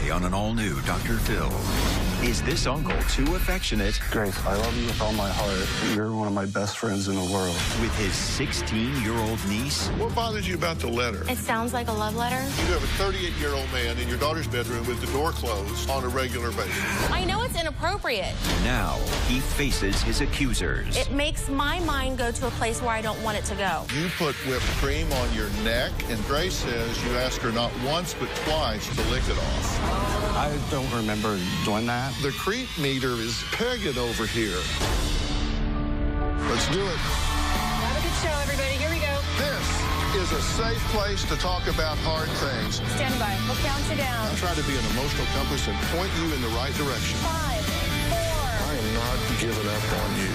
Today on an all-new Dr. Phil. Is this uncle too affectionate? Grace, I love you with all my heart. You're one of my best friends in the world. With his 16-year-old niece? What bothers you about the letter? It sounds like a love letter. You have a 38-year-old man in your daughter's bedroom with the door closed on a regular basis. I know it's inappropriate. Now he faces his accusers. It makes my mind go to a place where I don't want it to go. You put whipped cream on your neck, and Grace says you asked her not once but twice to lick it off. I don't remember doing that. The creep meter is pegging over here. Let's do it. Have a good show, everybody. Here we go. This is a safe place to talk about hard things. Stand by. We'll count you down. I'll try to be an emotional compass and point you in the right direction. 5, 4. I am not giving up on you.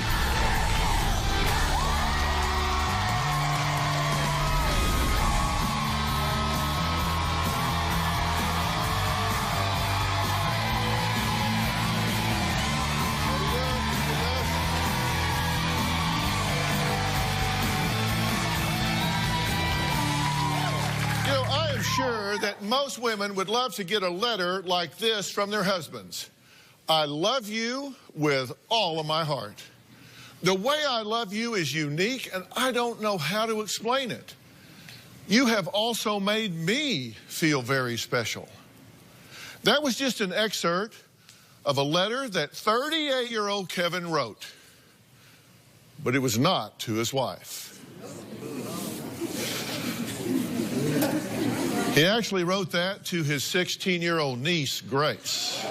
Sure that most women would love to get a letter like this from their husbands. I love you with all of my heart. The way I love you is unique, and I don't know how to explain it. You have also made me feel very special. That was just an excerpt of a letter that 38-year-old Kevin wrote, but it was not to his wife. He actually wrote that to his 16-year-old niece, Grace.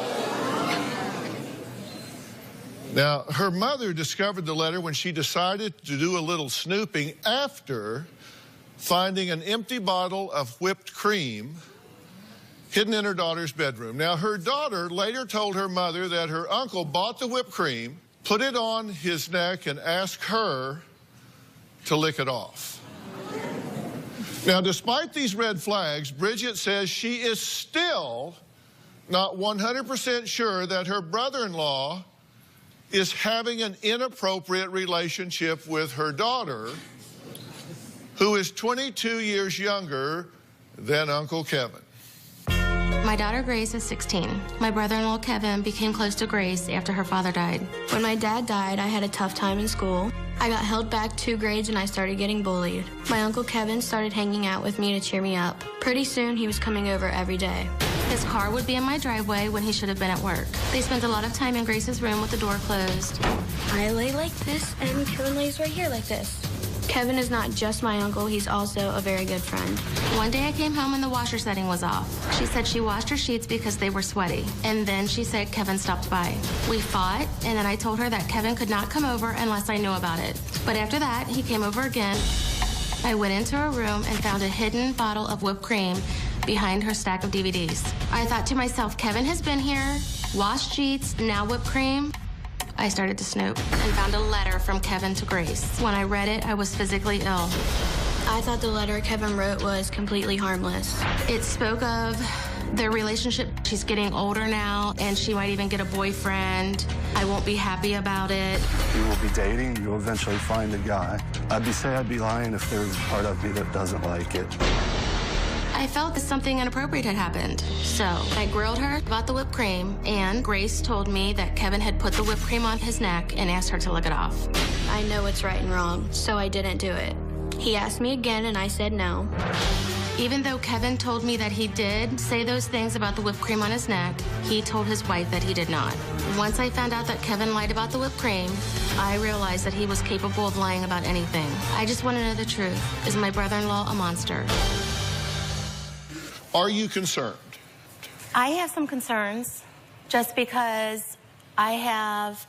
Now, her mother discovered the letter when she decided to do a little snooping after finding an empty bottle of whipped cream hidden in her daughter's bedroom. Now, her daughter later told her mother that her uncle bought the whipped cream, put it on his neck, and asked her to lick it off. Now, despite these red flags, Bridget says she is still not 100% sure that her brother-in-law is having an inappropriate relationship with her daughter, who is 22 years younger than Uncle Kevin. My daughter Grace is 16. My brother-in-law Kevin became close to Grace after her father died. When my dad died, I had a tough time in school. I got held back 2 grades and I started getting bullied. My Uncle Kevin started hanging out with me to cheer me up. Pretty soon, he was coming over every day. His car would be in my driveway when he should have been at work. They spent a lot of time in Grace's room with the door closed. I lay like this and Kevin lays right here like this. Kevin is not just my uncle, he's also a very good friend. One day I came home and the washer setting was off. She said she washed her sheets because they were sweaty. And then she said Kevin stopped by. We fought, and then I told her that Kevin could not come over unless I knew about it. But after that, he came over again. I went into her room and found a hidden bottle of whipped cream behind her stack of DVDs. I thought to myself, Kevin has been here, washed sheets, now whipped cream. I started to snoop and found a letter from Kevin to Grace. When I read it, I was physically ill. I thought the letter Kevin wrote was completely harmless. It spoke of their relationship. She's getting older now, and she might even get a boyfriend. I won't be happy about it. You will be dating, you'll eventually find a guy. I'd be lying if there's a part of me that doesn't like it. I felt that something inappropriate had happened. So I grilled her about the whipped cream, and Grace told me that Kevin had put the whipped cream on his neck and asked her to lick it off. I know it's right and wrong, so I didn't do it. He asked me again, and I said no. Even though Kevin told me that he did say those things about the whipped cream on his neck, he told his wife that he did not. Once I found out that Kevin lied about the whipped cream, I realized that he was capable of lying about anything. I just want to know the truth. Is my brother-in-law a monster? Are you concerned? I have some concerns just because I have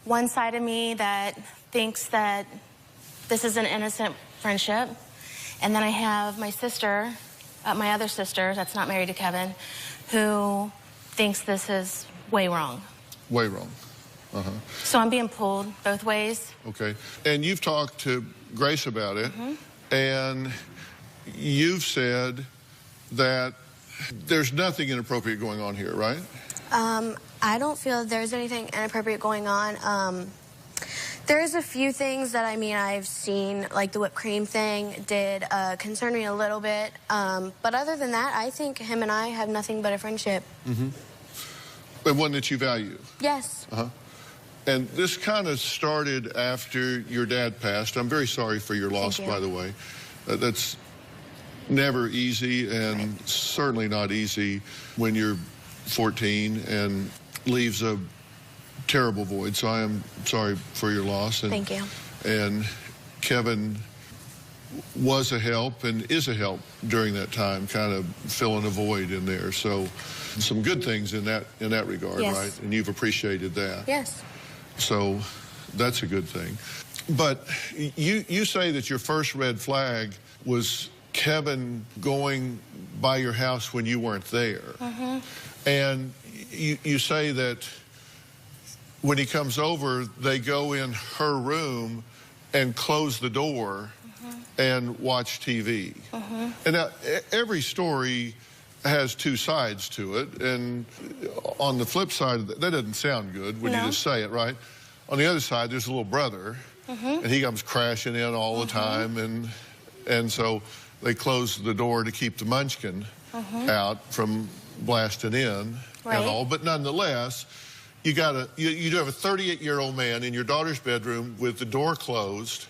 one side of me that thinks that this is an innocent friendship. And then I have my sister, my other sister that's not married to Kevin, who thinks this is way wrong. Way wrong. Uh-huh. So I'm being pulled both ways. Okay. And you've talked to Grace about it, and you've said that there's nothing inappropriate going on here, right? I don't feel there's anything inappropriate going on. There's a few things that, I've seen, like the whipped cream thing did concern me a little bit. But other than that, I think him and I have nothing but a friendship. Mm-hmm. And one that you value? Yes. Uh-huh. And this kind of started after your dad passed. I'm very sorry for your loss, by the way. That's never easy, and certainly not easy when you're 14 and leaves a terrible void. So I am sorry for your loss. And, thank you. And Kevin was a help and is a help during that time, kind of filling a void in there. So some good things in that regard, right? And you've appreciated that. Yes. So that's a good thing. But you say that your first red flag was Kevin going by your house when you weren't there. Mm-hmm. And you say that when he comes over, they go in her room and close the door and watch TV. And now, every story has two sides to it, and on the flip side of that doesn't sound good when you just say it, right? On the other side, there's a little brother, and he comes crashing in all the time, and so they close the door to keep the munchkin out from blasting in and all. But nonetheless, you do have a 38-year-old man in your daughter's bedroom with the door closed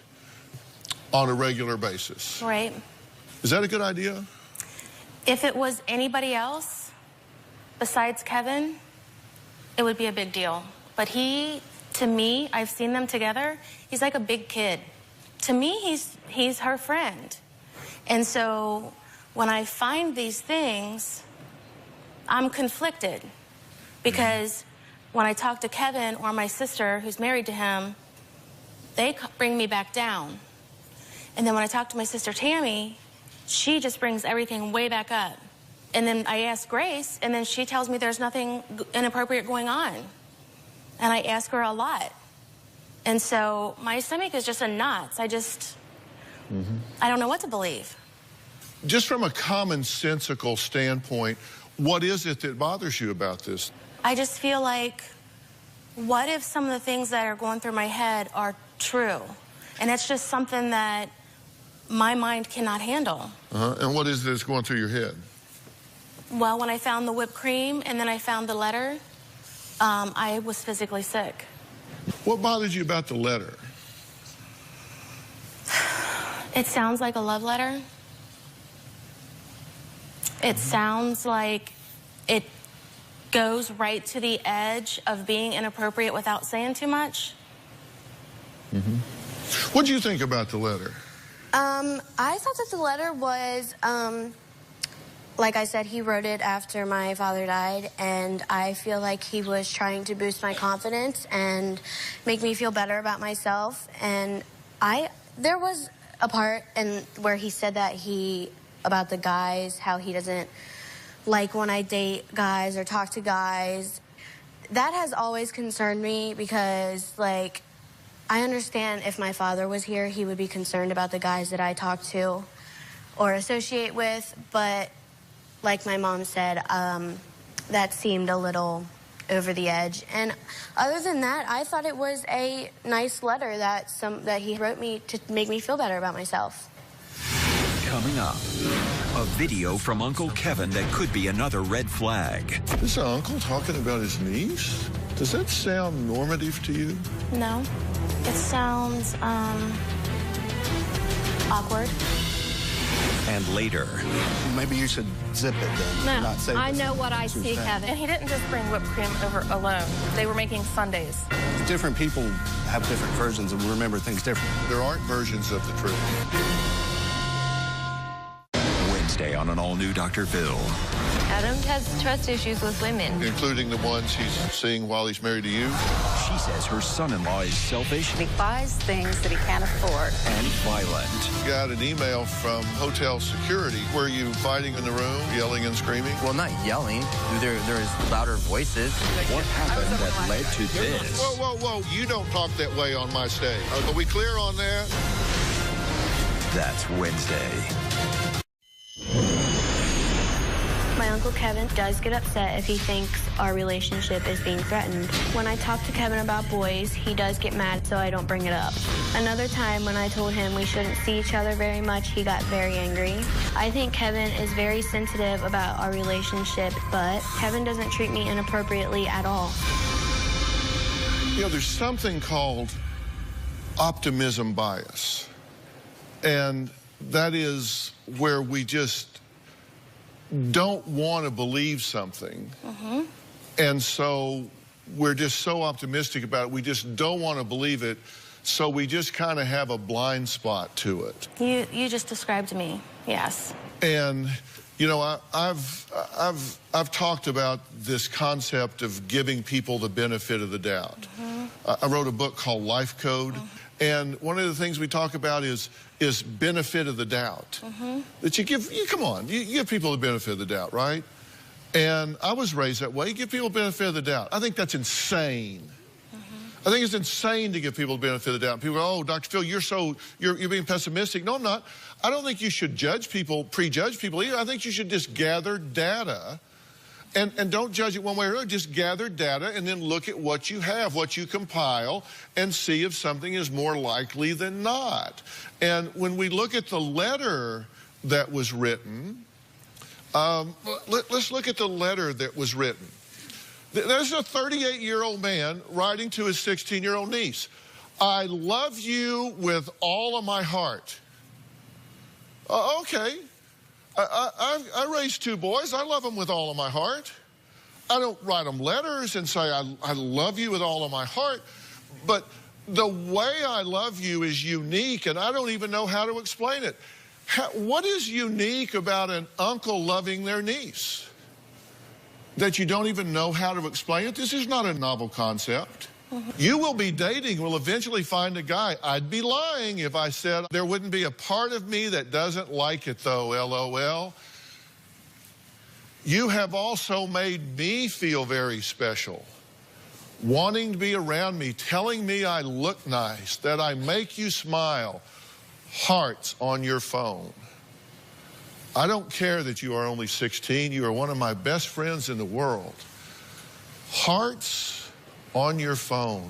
on a regular basis. Right. Is that a good idea? If it was anybody else besides Kevin, it would be a big deal. But to me, I've seen them together, he's like a big kid. To me, he's her friend. And so when I find these things, I'm conflicted. Because when I talk to Kevin or my sister, who's married to him, they bring me back down. And then when I talk to my sister Tami, she just brings everything way back up. And then I ask Grace, and then she tells me there's nothing inappropriate going on. And I ask her a lot. And so my stomach is just in knots. I don't know what to believe. Just from a commonsensical standpoint, what is it that bothers you about this? I just feel like, what if some of the things that are going through my head are true? And it's just something that my mind cannot handle. And what is this going through your head? Well, when I found the whipped cream and then I found the letter, I was physically sick. What bothers you about the letter? It sounds like a love letter. It sounds like it goes right to the edge of being inappropriate without saying too much. What do you think about the letter? I thought that the letter was, like I said, he wrote it after my father died, and I feel like he was trying to boost my confidence and make me feel better about myself. And there was a part where he said that about the guys, how he doesn't like when I date guys or talk to guys. That has always concerned me because, like, I understand if my father was here, he would be concerned about the guys that I talk to or associate with. But like my mom said, that seemed a little over the edge. And other than that, I thought it was a nice letter that he wrote me to make me feel better about myself. Coming up, a video from Uncle Kevin that could be another red flag. Is the uncle talking about his niece? Does that sound normative to you? No. It sounds, awkward. And later. Maybe you should zip it then. No, I know what I see, Kevin. And he didn't just bring whipped cream over alone. They were making sundaes. Different people have different versions and remember things differently. There aren't versions of the truth. Wednesday on an all-new Dr. Phil. Adam has trust issues with women. Including the ones he's seeing while he's married to you? She says her son-in-law is selfish. He buys things that he can't afford. And violent. Got an email from hotel security. Were you fighting in the room, yelling and screaming? Well, not yelling. There is louder voices. What happened that led to this? Whoa, whoa, whoa. You don't talk that way on my stage. Are we clear on that? That's Wednesday. My Uncle Kevin does get upset if he thinks our relationship is being threatened. When I talk to Kevin about boys, he does get mad, so I don't bring it up. Another time when I told him we shouldn't see each other very much, he got very angry. I think Kevin is very sensitive about our relationship, but Kevin doesn't treat me inappropriately at all. You know, there's something called optimism bias, and that is where we just don't want to believe something, and so we're just so optimistic about it, we just don't want to believe it, so we just kind of have a blind spot to it. You just described me, yes. And you know, I've talked about this concept of giving people the benefit of the doubt. I wrote a book called Life Code, and one of the things we talk about is benefit of the doubt. That you give people the benefit of the doubt, right? And I was raised that way. You give people the benefit of the doubt. I think that's insane. I think it's insane to give people the benefit of the doubt. People go, oh, Dr. Phil, you're being pessimistic. No, I'm not. I don't think you should judge people, prejudge people either. I think you should just gather data and don't judge it one way or another. Just gather data and then look at what you have, what you compile, and see if something is more likely than not. And when we look at the letter that was written, let's look at the letter that was written. There's a 38-year-old man writing to his 16-year-old niece. I love you with all of my heart. Okay. I raised 2 boys. I love them with all of my heart. I don't write them letters and say, I love you with all of my heart. But the way I love you is unique, and I don't even know how to explain it. What is unique about an uncle loving their niece that you don't even know how to explain it? This is not a novel concept. You will be dating, will eventually find a guy. I'd be lying if I said there wouldn't be a part of me that doesn't like it, though, LOL. You have also made me feel very special, wanting to be around me, telling me I look nice, that I make you smile, hearts on your phone. I don't care that you are only 16. You are one of my best friends in the world. Hearts on your phone,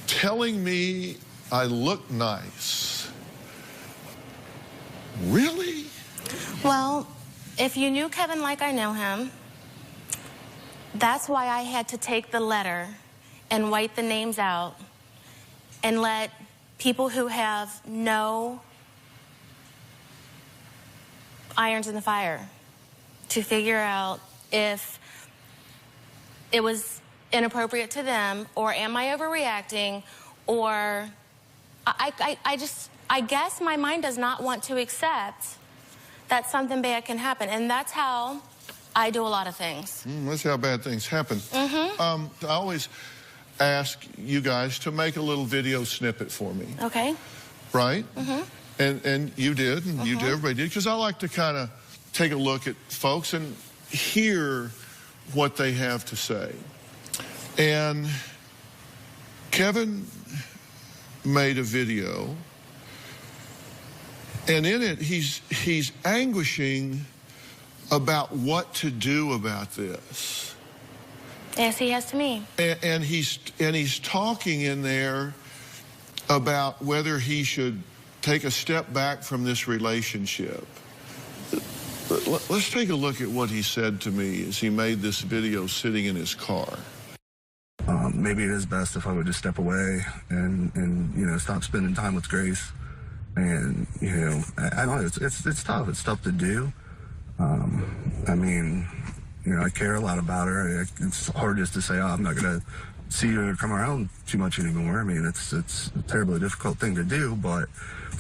telling me I look nice. Really? Well, if you knew Kevin like I know him, that's why I had to take the letter and white the names out and let people who have no irons in the fire to figure out if it was inappropriate to them, or am I overreacting, or I guess my mind does not want to accept that something bad can happen, and that's how I do a lot of things. That's how bad things happen. I always ask you guys to make a little video snippet for me. Okay. Right? And you did, and you did, everybody did, because I like to kind of take a look at folks and hear what they have to say. And Kevin made a video, and in it he's anguishing about what to do about this. Yes, he has to me. And he's talking in there about whether he should take a step back from this relationship. Let's take a look at what he said to me as he made this video sitting in his car. Maybe it is best if I would just step away and you know, stop spending time with Grace. And, you know, I don't know, it's tough. It's tough to do. I mean, you know, I care a lot about her. It's hard just to say, oh, I'm not going to see her come around too much anymore. I mean, it's a terribly difficult thing to do, but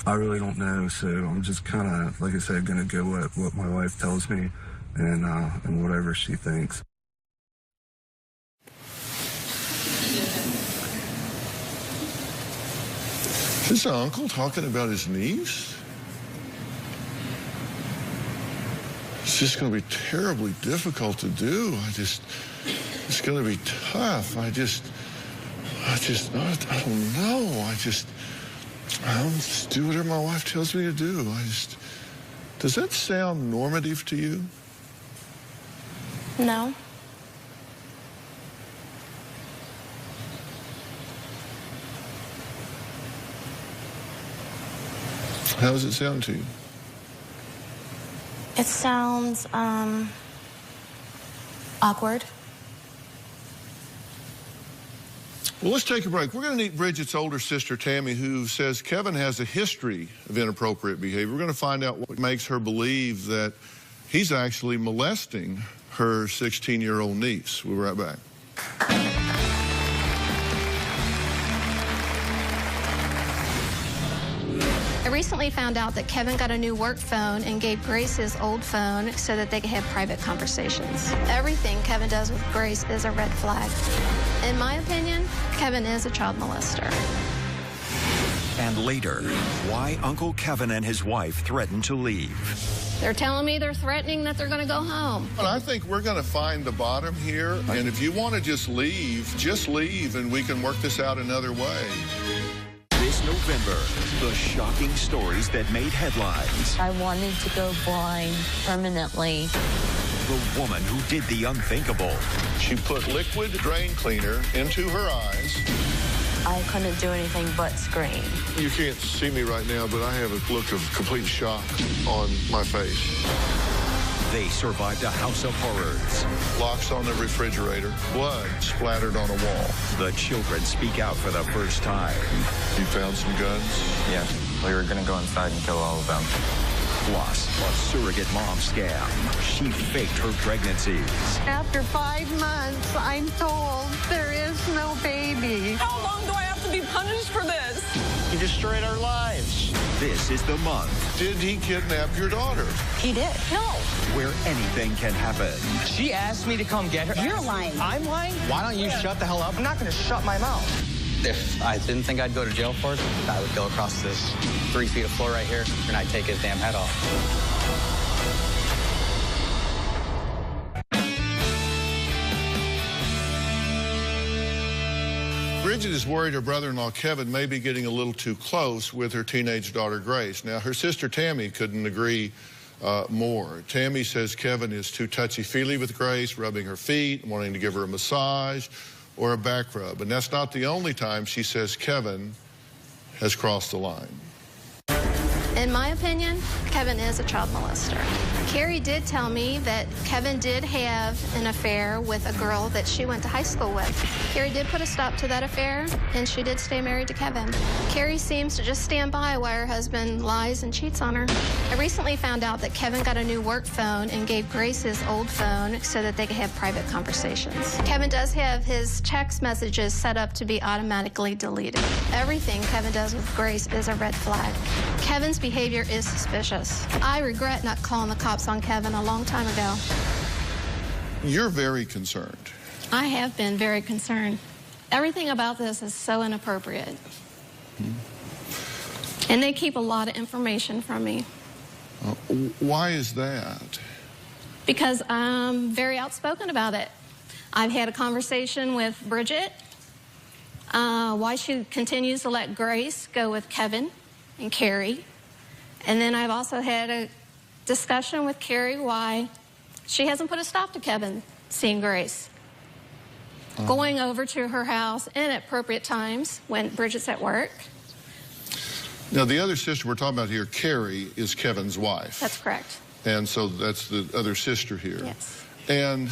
I really don't know. So I'm just kind of, like I said, going to go what my wife tells me and whatever she thinks. Is this an uncle talking about his niece? It's just going to be terribly difficult to do. It's going to be tough. I don't know. I'll just do whatever my wife tells me to do. Does that sound normative to you? No. How does it sound to you? It sounds awkward. Well, let's take a break. We're going to meet Bridget's older sister, Tami, who says Kevin has a history of inappropriate behavior. We're going to find out what makes her believe that he's actually molesting her 16-year-old niece. We'll be right back. I recently found out that Kevin got a new work phone and gave Grace his old phone so that they could have private conversations. Everything Kevin does with Grace is a red flag. In my opinion, Kevin is a child molester. And later, why Uncle Kevin and his wife threatened to leave. They're telling me they're threatening that they're going to go home. But I think we're going to find the bottom here. And if you want to just leave, and we can work this out another way. This November, the shocking stories that made headlines. I wanted to go blind permanently. The woman who did the unthinkable. She put liquid drain cleaner into her eyes. I couldn't do anything but scream. You can't see me right now, but I have a look of complete shock on my face. They survived a house of horrors. Locks on the refrigerator, blood splattered on a wall. The children speak out for the first time. You found some guns? Yeah, we were gonna go inside and kill all of them. Plus, a surrogate mom scam. She faked her pregnancies. After 5 months, I'm told there is no baby. How long do I have to be punished for this? You destroyed our lives. This is the month. Did he kidnap your daughter? He did. No. Where anything can happen. She asked me to come get her. You're lying. I'm lying? Why don't you shut the hell up? I'm not going to shut my mouth. If I didn't think I'd go to jail for it, I would go across this 3 feet of floor right here, and I'd take his damn head off. Bridget is worried her brother-in-law Kevin may be getting a little too close with her teenage daughter Grace. Now, her sister Tami couldn't agree more. Tami says Kevin is too touchy-feely with Grace, rubbing her feet, wanting to give her a massage or a back rub. And that's not the only time she says Kevin has crossed the line. In my opinion, Kevin is a child molester. Carrie did tell me that Kevin did have an affair with a girl that she went to high school with. Carrie did put a stop to that affair, and she did stay married to Kevin. Carrie seems to just stand by while her husband lies and cheats on her. I recently found out that Kevin got a new work phone and gave Grace his old phone so that they could have private conversations. Kevin does have his text messages set up to be automatically deleted. Everything Kevin does with Grace is a red flag. Kevin's behavior is suspicious. I regret not calling the cops on Kevin a long time ago. You're very concerned. I have been very concerned. Everything about this is so inappropriate. And they keep a lot of information from me. Why is that? Because I'm very outspoken about it. I've had a conversation with Bridget, why she continues to let Grace go with Kevin and Carrie. And then I've also had a discussion with Carrie why she hasn't put a stop to Kevin seeing Grace. Going over to her house inappropriate times when Bridget's at work. Now, the other sister we're talking about here, Carrie, is Kevin's wife. That's correct. And so that's the other sister here. Yes. And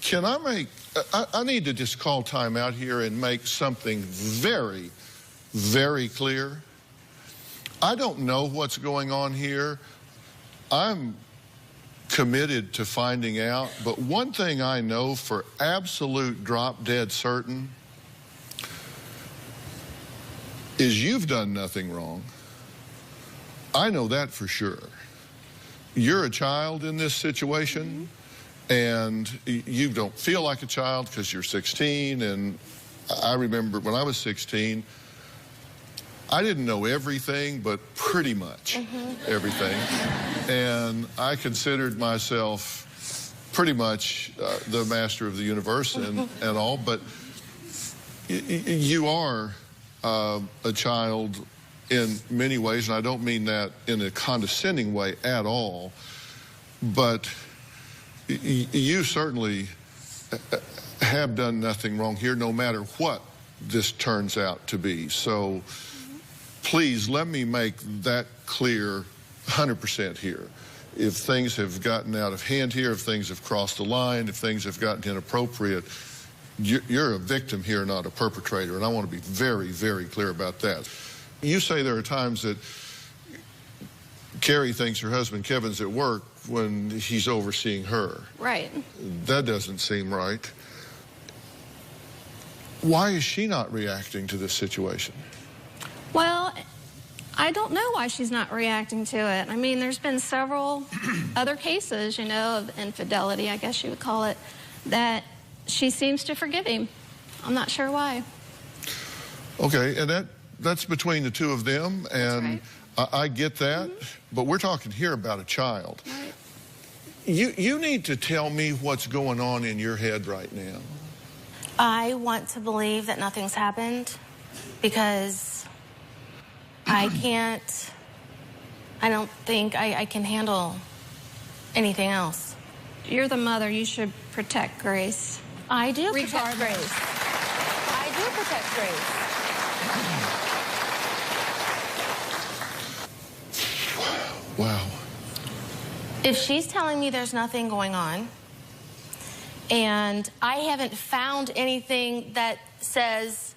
can I make, I need to just call time out here and make something very, very clear. I don't know what's going on here. I'm committed to finding out, but one thing I know for absolute drop-dead certain is you've done nothing wrong. I know that for sure. You're a child in this situation, and you don't feel like a child because you're 16, and I remember when I was 16, I didn't know everything, but pretty much everything. And I considered myself pretty much the master of the universe and all, but you are a child in many ways, and I don't mean that in a condescending way at all, but You certainly have done nothing wrong here, no matter what this turns out to be. So please let me make that clear 100% here. If things have gotten out of hand here, if things have crossed the line, if things have gotten inappropriate, you're a victim here, not a perpetrator, and I want to be very, very clear about that. You say there are times that Carrie thinks her husband Kevin's at work when he's overseeing her. Right. That doesn't seem right. Why is she not reacting to this situation? Well, I don't know why she's not reacting to it. I mean, there's been several other cases, you know, of infidelity, I guess you would call it, that she seems to forgive him. I'm not sure why. Okay, and that's between the two of them, and right. I get that, but we're talking here about a child. Right. You need to tell me what's going on in your head right now. I want to believe that nothing's happened because I don't think I can handle anything else. You're the mother. You should protect Grace. I do protect Regardless. Grace. I do protect Grace. Wow. If she's telling me there's nothing going on, and I haven't found anything that says,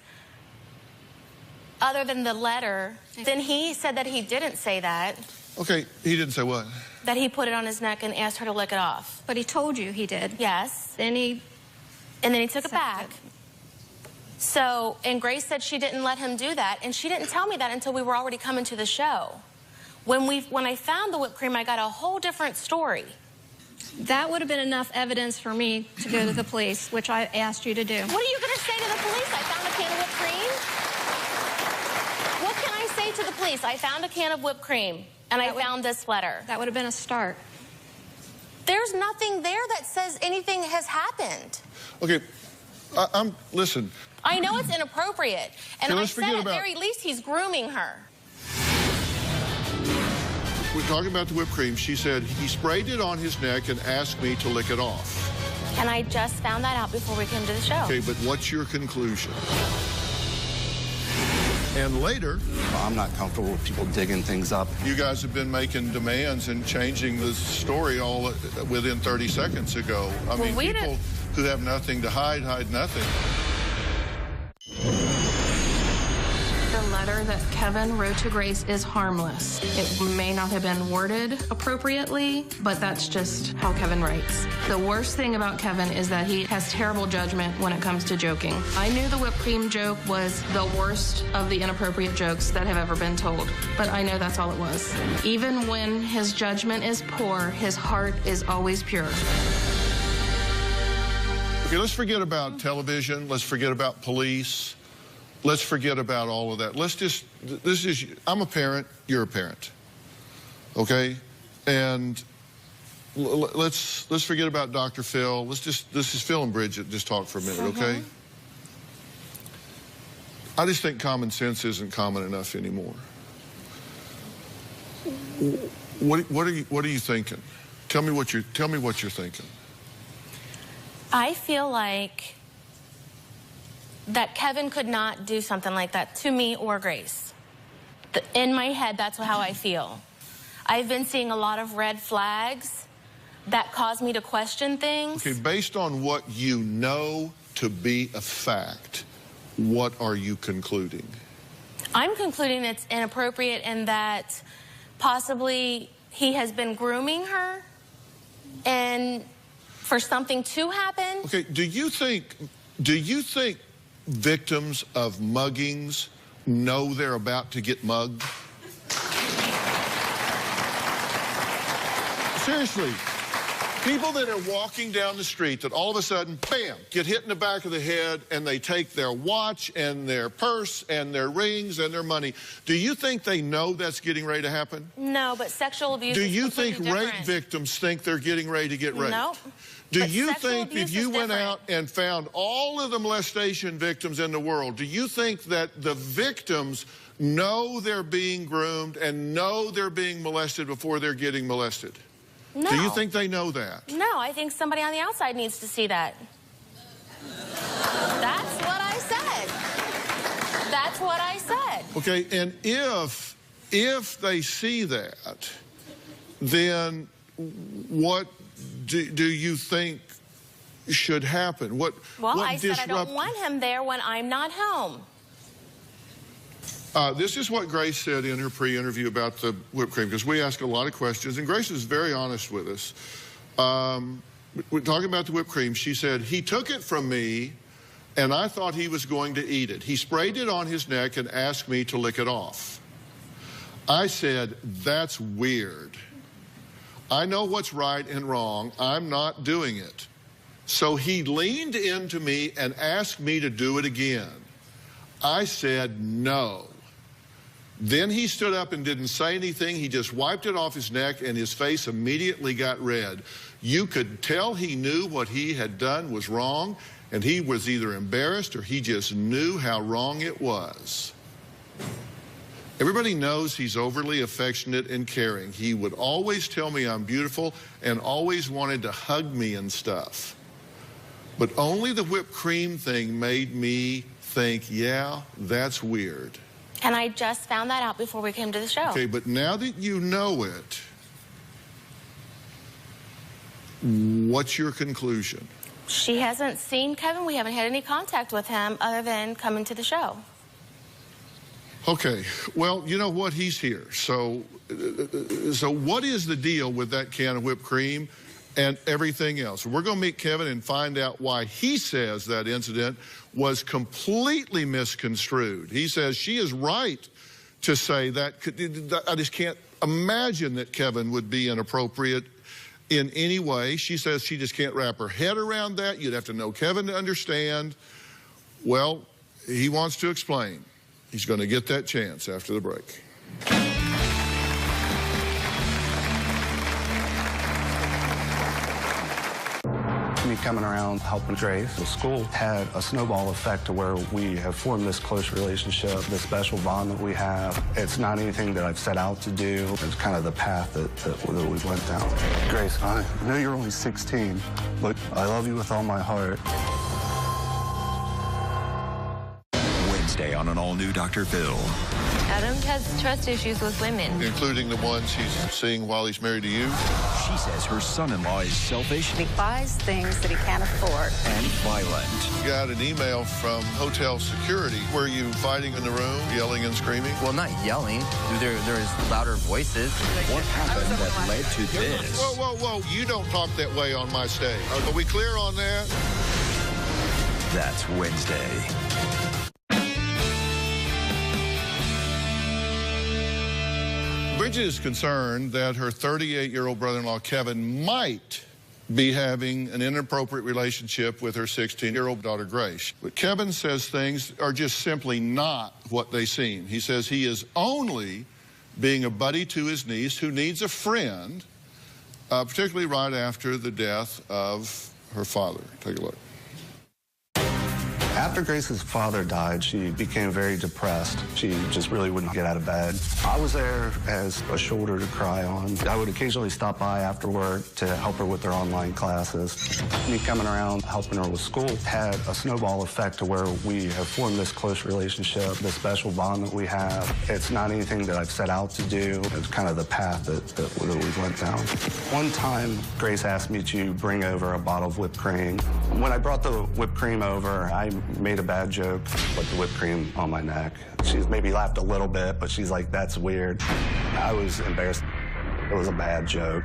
other than the letter, then he said that he didn't say that. Okay, he didn't say what? That he put it on his neck and asked her to lick it off. But he told you he did. Yes. And then he took it back. So, and Grace said she didn't let him do that, and she didn't tell me that until we were already coming to the show. When I found the whipped cream, I got a whole different story. That would have been enough evidence for me to go to the police, which I asked you to do. What are you going to say to the police? I found a can of whipped cream? What can I say to the police? I found a can of whipped cream, and I found this letter. That would have been a start. There's nothing there that says anything has happened. Okay, listen. I know it's inappropriate, and okay, I said at very least he's grooming her. We're talking about the whipped cream. She said he sprayed it on his neck and asked me to lick it off. And I just found that out before we came to the show. Okay, but what's your conclusion? And later... Well, I'm not comfortable with people digging things up. You guys have been making demands and changing the story all within 30 seconds ago. I mean, people who have nothing to hide nothing. The letter that Kevin wrote to Grace is harmless. It may not have been worded appropriately, but that's just how Kevin writes. The worst thing about Kevin is that he has terrible judgment when it comes to joking. I knew the whipped cream joke was the worst of the inappropriate jokes that have ever been told, but I know that's all it was. Even when his judgment is poor, his heart is always pure. Okay, let's forget about television. Let's forget about police. Let's forget about all of that. I'm a parent, you're a parent, okay? And let's forget about Dr. Phil. This is Phil and Bridget, just talk for a minute, okay? I just think common sense isn't common enough anymore. What are you thinking? Tell me what you're thinking. I feel like that Kevin could not do something like that to me or Grace. In my head, that's how I feel. I've been seeing a lot of red flags that cause me to question things. Okay, based on what you know to be a fact, what are you concluding? I'm concluding it's inappropriate and that possibly he has been grooming her and for something to happen. Okay, do you think victims of muggings know they're about to get mugged? Seriously, people that are walking down the street that all of a sudden, bam, get hit in the back of the head and they take their watch and their purse and their rings and their money. Do you think they know that's getting ready to happen? No, but sexual abuse is completely completely different. Do you think rape different. victims think they're getting ready to get raped? No. Do But you sexual think abuse if you is went different. out and found all of the molestation victims in the world, do you think that the victims know they're being groomed and know they're being molested before they're getting molested? No. Do you think they know that? No, I think somebody on the outside needs to see that. That's what I said. That's what I said. Okay, and if they see that, then what do you think should happen? Well, I said I don't want him there when I'm not home. This is what Grace said in her pre-interview about the whipped cream, because we ask a lot of questions, and Grace is very honest with us. We're talking about the whipped cream. She said, he took it from me, and I thought he was going to eat it. He sprayed it on his neck and asked me to lick it off. I said, that's weird. I know what's right and wrong. I'm not doing it. So he leaned into me and asked me to do it again. I said no. Then he stood up and didn't say anything. He just wiped it off his neck, and his face immediately got red. You could tell he knew what he had done was wrong, and he was either embarrassed or he just knew how wrong it was. Everybody knows he's overly affectionate and caring. He would always tell me I'm beautiful and always wanted to hug me and stuff. But only the whipped cream thing made me think, yeah, that's weird. And I just found that out before we came to the show. Okay, but now that you know it, what's your conclusion? She hasn't seen Kevin. We haven't had any contact with him other than coming to the show. Okay, well, you know what? He's here. So what is the deal with that can of whipped cream and everything else? We're going to meet Kevin and find out why he says that incident was completely misconstrued. He says she is right to say that. I just can't imagine that Kevin would be inappropriate in any way. She says she just can't wrap her head around that. You'd have to know Kevin to understand. Well, he wants to explain. He's going to get that chance after the break. Me coming around helping Grace, the school had a snowball effect to where we have formed this close relationship, this special bond that we have. It's not anything that I've set out to do. It's kind of the path that we went down. Grace, I know you're only 16, but I love you with all my heart. Wednesday on an all-new Dr. Phil. Adam has trust issues with women. Including the ones he's seeing while he's married to you. She says her son-in-law is selfish. He buys things that he can't afford. And violent. You got an email from hotel security. Were you fighting in the room, yelling and screaming? Well, not yelling. There is louder voices. What happened that led to this? Whoa, whoa, whoa. You don't talk that way on my stage. Are we clear on that? That's Wednesday. Bridget is concerned that her 38-year-old brother-in-law, Kevin, might be having an inappropriate relationship with her 16-year-old daughter, Grace. But Kevin says things are just simply not what they seem. He says he is only being a buddy to his niece who needs a friend, particularly right after the death of her father. Take a look. After Grace's father died, she became very depressed. She just really wouldn't get out of bed. I was there as a shoulder to cry on. I would occasionally stop by after work to help her with her online classes. Me coming around, helping her with school, had a snowball effect to where we have formed this close relationship, this special bond that we have. It's not anything that I've set out to do. It's kind of the path that we went down. One time, Grace asked me to bring over a bottle of whipped cream. When I brought the whipped cream over, I made a bad joke, put the whipped cream on my neck. She's maybe laughed a little bit, but she's like, that's weird. I was embarrassed. It was a bad joke.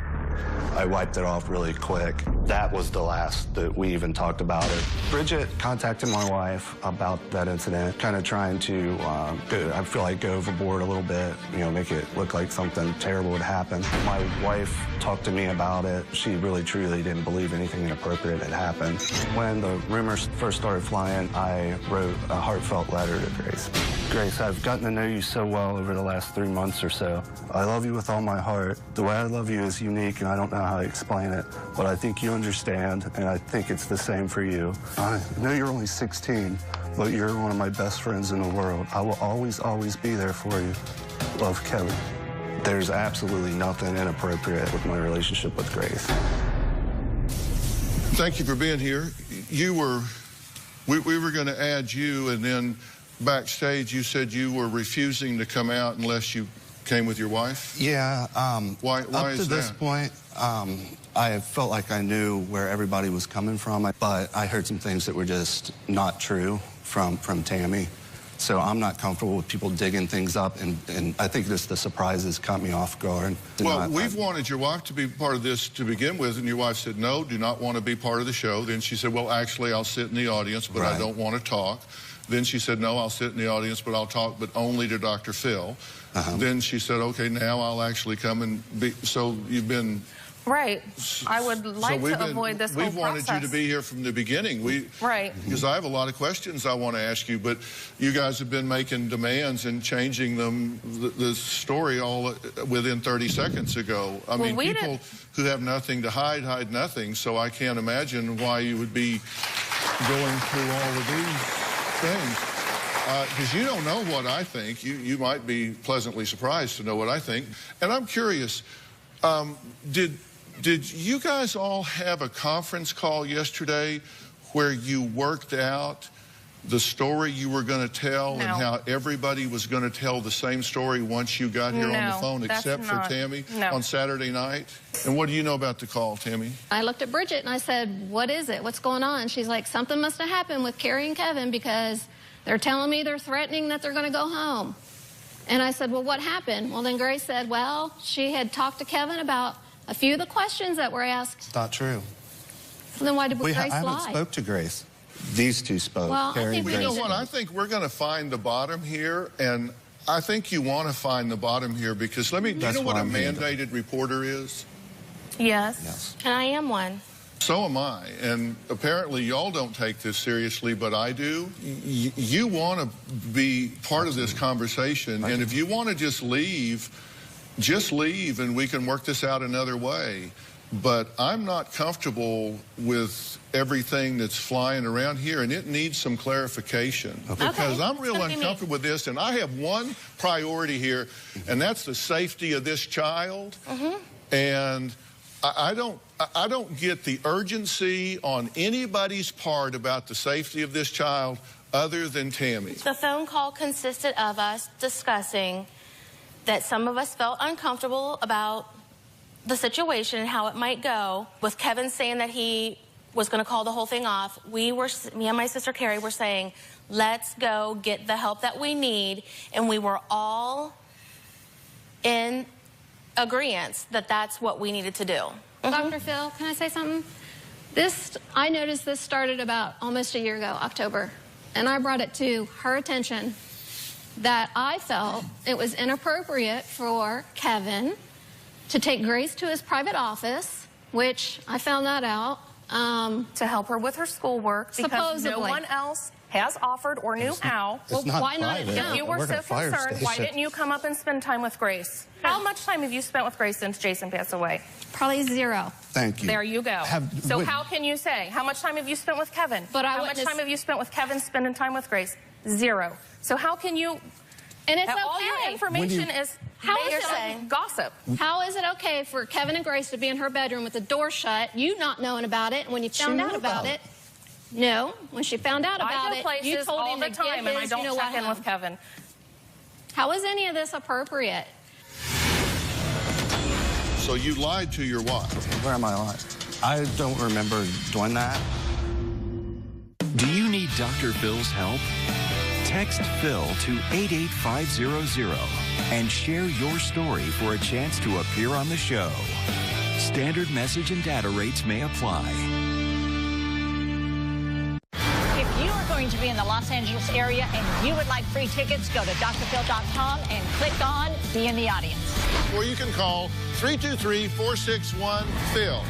I wiped it off really quick. That was the last that we even talked about it. Bridget contacted my wife about that incident, kind of trying to, I feel like, go overboard a little bit, you know, make it look like something terrible had happened. My wife talked to me about it. She really, truly didn't believe anything inappropriate had happened. When the rumors first started flying, I wrote a heartfelt letter to Grace. Grace, I've gotten to know you so well over the last 3 months or so. I love you with all my heart. The way I love you is unique, and I don't know how to explain it, but I think you understand, and I think it's the same for you. I know you're only 16, but you're one of my best friends in the world. I will always, always be there for you. Love, Kevin. There's absolutely nothing inappropriate with my relationship with Grace. Thank you for being here. We were going to add you, and then backstage you said you were refusing to come out unless you came with your wife? Yeah. Why up to is this that? point, I felt like I knew where everybody was coming from, but I heard some things that were just not true from Tami. So I'm not comfortable with people digging things up, and I think just the surprises caught me off guard. Well, we've wanted your wife to be part of this to begin with, and your wife said, no, do not want to be part of the show. Then she said, well, actually, I'll sit in the audience, but I don't want to talk. Then she said, no, I'll sit in the audience, but I'll talk, but only to Dr. Phil. Then she said, okay, now I'll actually come and be. So you've been... Right. I would like to avoid this whole process. We've wanted you to be here from the beginning. Right. Because I have a lot of questions I want to ask you, but you guys have been making demands and changing them, the story all within 30 seconds ago. I mean, people who have nothing to hide nothing, so I can't imagine why you would be going through all of these things. Because you don't know what I think. You might be pleasantly surprised to know what I think. And I'm curious, did you guys all have a conference call yesterday where you worked out the story you were going to tell and how everybody was going to tell the same story once you got here on the phone, except for Tami on Saturday night? And what do you know about the call, Tami? I looked at Bridget and I said, what is it? What's going on? She's like, something must have happened with Carrie and Kevin because they're telling me they're threatening that they're going to go home. And I said, well, what happened? Well, then Grace said, well, she had talked to Kevin about a few of the questions that were asked. Not true. So then why did Grace lie? I haven't spoke to Grace. These two spoke. Well, Carrie and Grace. You know what? I think we're going to find the bottom here, and I think you want to find the bottom here because do you know what a mandated reporter is? Yes. And I am one. So am I, and apparently y'all don't take this seriously, but I do. You want to be part of this conversation, and if you want to just leave, and we can work this out another way. But I'm not comfortable with everything that's flying around here, and it needs some clarification. Because I'm real uncomfortable with this, and I have one priority here, and that's the safety of this child. And I don't get the urgency on anybody's part about the safety of this child other than Tami. The phone call consisted of us discussing that some of us felt uncomfortable about the situation and how it might go. With Kevin saying that he was going to call the whole thing off, me and my sister Carrie were saying, let's go get the help that we need. And we were all in agreement that that's what we needed to do. Dr. Phil, can I say something? I noticed this started about almost a year ago, October, and I brought it to her attention that I felt it was inappropriate for Kevin to take Grace to his private office, which I found that out. To help her with her schoolwork because supposedly. No one else has offered or knew how. Well, why not? If you were so concerned, why didn't you come up and spend time with Grace? How much time have you spent with Grace since Jason passed away? Probably 0. Thank you. There you go. So how can you say? How much time have you spent with Kevin? How much time have you spent with Kevin spending time with Grace? 0. So how can you... And it's all your information is gossip. How is it okay for Kevin and Grace to be in her bedroom with the door shut, you not knowing about it, and when you found out about it... No, when she found out about it, you told him to get his, and I don't check in with Kevin. How is any of this appropriate? So you lied to your wife. Where am I lying? I don't remember doing that. Do you need Dr. Phil's help? Text Phil to 88500 and share your story for a chance to appear on the show. Standard message and data rates may apply. If you are going to be in the Los Angeles area and you would like free tickets, go to drphil.com and click on Be in the Audience. Or you can call 323-461-PHIL.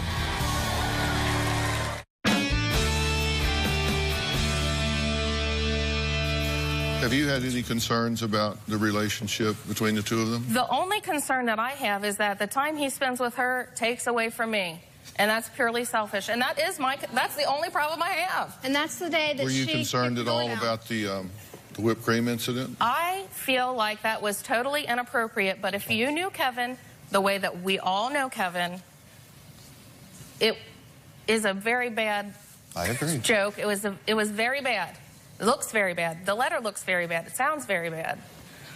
Have you had any concerns about the relationship between the two of them? The only concern that I have is that the time he spends with her takes away from me. And that's purely selfish. And that's the only problem I have. And that's the day that Were you concerned at all about the the whipped cream incident? I feel like that was totally inappropriate, but if you knew Kevin the way that we all know Kevin, it is a very bad I agree. joke. It was very bad. It looks very bad. The letter looks very bad. It sounds very bad.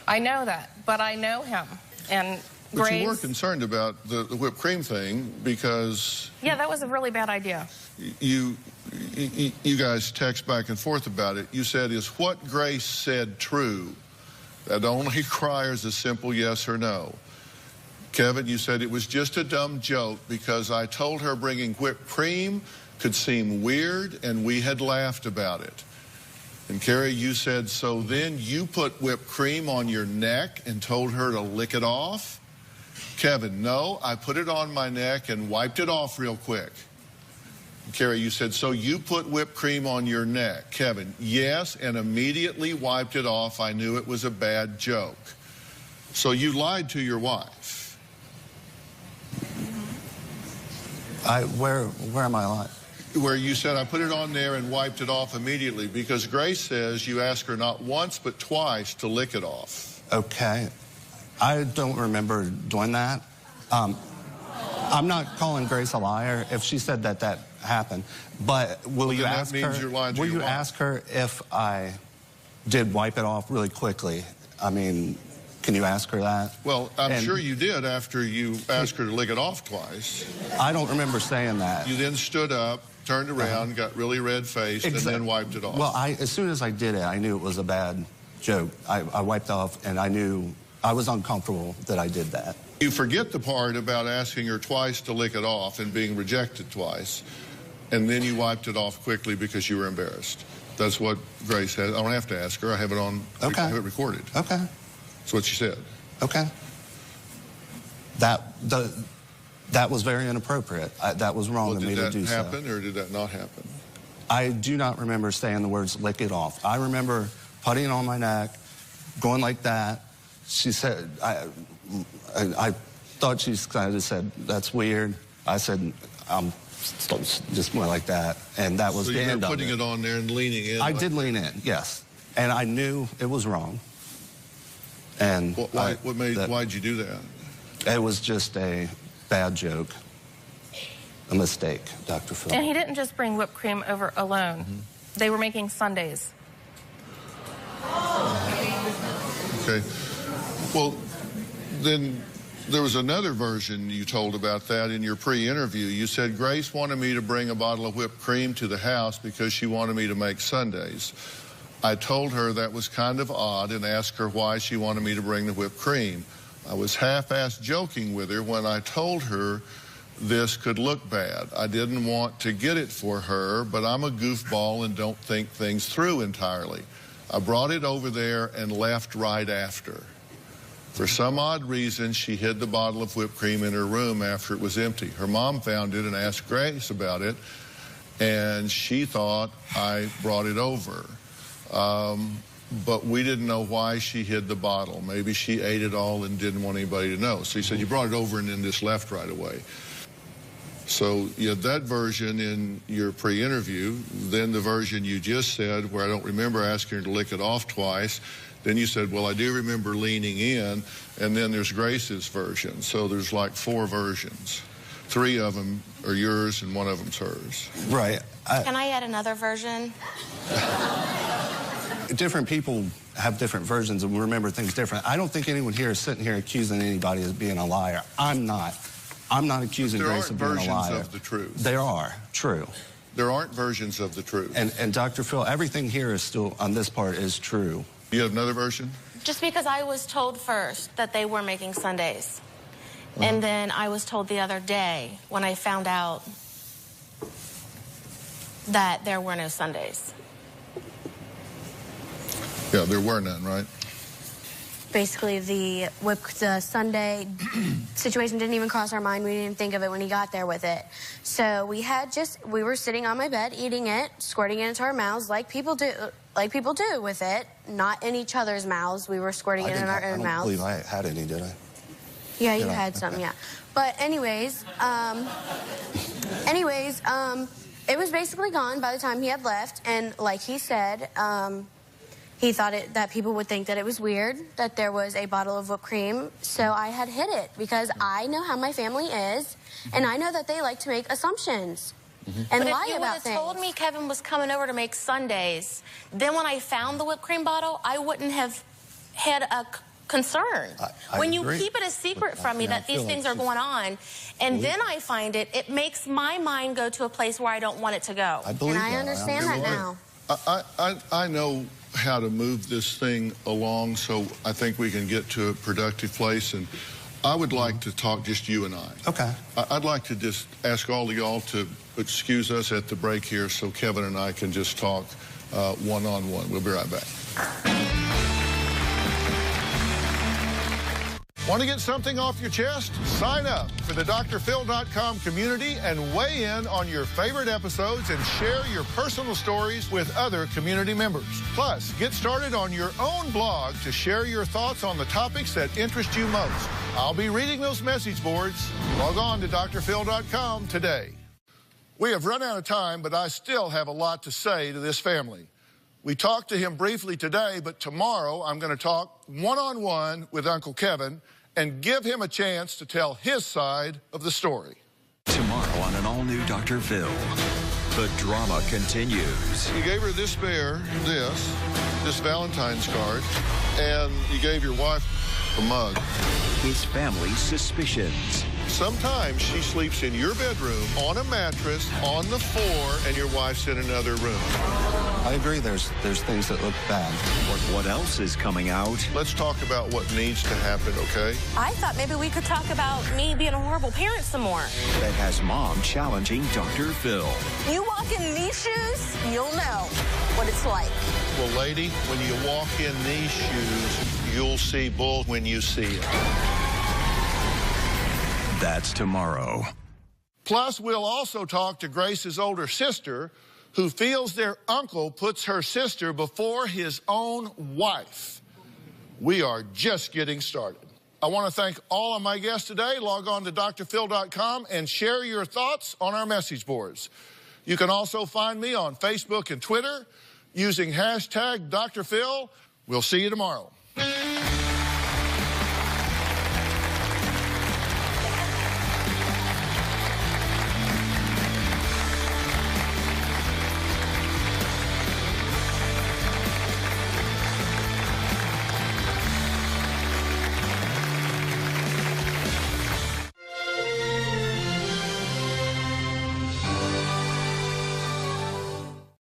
I know that, but I know him. And But Grace, you were concerned about the whipped cream thing because... Yeah, that was a really bad idea. You guys text back and forth about it. You said, is what Grace said true? That only requires a simple yes or no. Kevin, you said it was just a dumb joke because I told her bringing whipped cream could seem weird and we had laughed about it. And Carrie, you said, so then you put whipped cream on your neck and told her to lick it off? Kevin, no, I put it on my neck and wiped it off real quick. Carrie, you said, so you put whipped cream on your neck. Kevin, yes, and immediately wiped it off. I knew it was a bad joke. So you lied to your wife. Where am I lying? Where you said, I put it on there and wiped it off immediately, because Grace says you asked her not once but twice to lick it off. Okay. I don't remember doing that. I'm not calling Grace a liar if she said that that happened. But will you ask her? Will you ask her if I did wipe it off really quickly? I mean, can you ask her that? Well, I'm sure you did after you asked her to lick it off twice. I don't remember saying that. You then stood up, turned around, got really red-faced, and then wiped it off. Well, as soon as I did it, I knew it was a bad joke. I wiped off, and I knew I was uncomfortable that I did that. You forget the part about asking her twice to lick it off and being rejected twice, and then you wiped it off quickly because you were embarrassed. That's what Grace had. I don't have to ask her. I have it on. Okay. I have it recorded. Okay. That's what she said. Okay. That was very inappropriate. That was wrong of me to do so. Did that happen or did that not happen? I do not remember saying the words "lick it off." I remember putting it on my neck, going like that. She said, I thought she kind of said, "That's weird." I said, just went like that, and that was the end of it. So you were putting it on there and leaning in? I did lean in, yes, and I knew it was wrong. And why'd you do that? It was just a bad joke, a mistake, Dr. Phil. And he didn't just bring whipped cream over alone. They were making sundaes. Okay. Well, then there was another version you told about that in your pre-interview. You said Grace wanted me to bring a bottle of whipped cream to the house because she wanted me to make sundaes. I told her that was kind of odd and asked her why she wanted me to bring the whipped cream. I was half-assed joking with her when I told her this could look bad. I didn't want to get it for her, but I'm a goofball and don't think things through entirely. I brought it over there and left right after. For some odd reason, she hid the bottle of whipped cream in her room after it was empty. Her mom found it and asked Grace about it, and she thought I brought it over. But we didn't know why she hid the bottle. Maybe she ate it all and didn't want anybody to know. So he said, you brought it over and then just left right away. So you had that version in your pre-interview, then the version you just said, where I don't remember asking her to lick it off twice. Then you said, well, I do remember leaning in, and then there's Grace's version. So there's like 4 versions. 3 of them are yours and 1 of them's hers. Right. Can I add another version? Different people have different versions and remember things different. I don't think anyone here is sitting here accusing anybody of being a liar. I'm not accusing Grace of being a liar. There aren't versions of the truth. There are, true. There aren't versions of the truth. And Dr. Phil, everything here is still, on this part, is true. You have another version? Just because I was told first that they were making sundaes. And then I was told the other day when I found out that there were no sundaes. Yeah, there were none, right? Basically, the sundae situation didn't even cross our mind. We didn't even think of it when he got there with it. So we were sitting on my bed, eating it, squirting it into our mouths like people do with it, not in each other's mouths. We were squirting it in our own mouths. I don't believe I had any, did I? Yeah, you had some, yeah. But anyways, it was basically gone by the time he had left. And like he said, He thought that people would think that it was weird that there was a bottle of whipped cream, so I had hid it because I know how my family is, and I know that they like to make assumptions and lie about things. But if you would have told me Kevin was coming over to make sundaes, then when I found the whipped cream bottle, I wouldn't have had a concern. When you keep it a secret from me that these things are going on, and then I find it, it makes my mind go to a place where I don't want it to go. I believe and I understand that now. I know how to move this thing along, so I think we can get to a productive place. And I would like to talk just you and I. Okay. I'd like to just ask all of y'all to excuse us at the break here so Kevin and I can just talk one-on-one. We'll be right back. Want to get something off your chest? Sign up for the drphil.com community and weigh in on your favorite episodes and share your personal stories with other community members. Plus, get started on your own blog to share your thoughts on the topics that interest you most. I'll be reading those message boards. Log on to drphil.com today. We have run out of time, but I still have a lot to say to this family. We talked to him briefly today, but tomorrow I'm going to talk one-on-one with Uncle Kevin and give him a chance to tell his side of the story. Tomorrow on an all-new Dr. Phil, the drama continues. You gave her this bear, this Valentine's card, and you gave your wife a mug. His family's suspicions. Sometimes she sleeps in your bedroom on a mattress on the floor and your wife's in another room. I agree there's things that look bad. What else is coming out? Let's talk about what needs to happen, okay? I thought maybe we could talk about me being a horrible parent some more. That has Mom challenging Dr. Phil. You walk in these shoes, you'll know what it's like. Well, lady, when you walk in these shoes, you'll see bull when you see it. That's tomorrow. Plus, we'll also talk to Grace's older sister, who feels their uncle puts her sister before his own wife. We are just getting started. I want to thank all of my guests today. Log on to drphil.com and share your thoughts on our message boards. You can also find me on Facebook and Twitter using hashtag Dr. Phil. We'll see you tomorrow.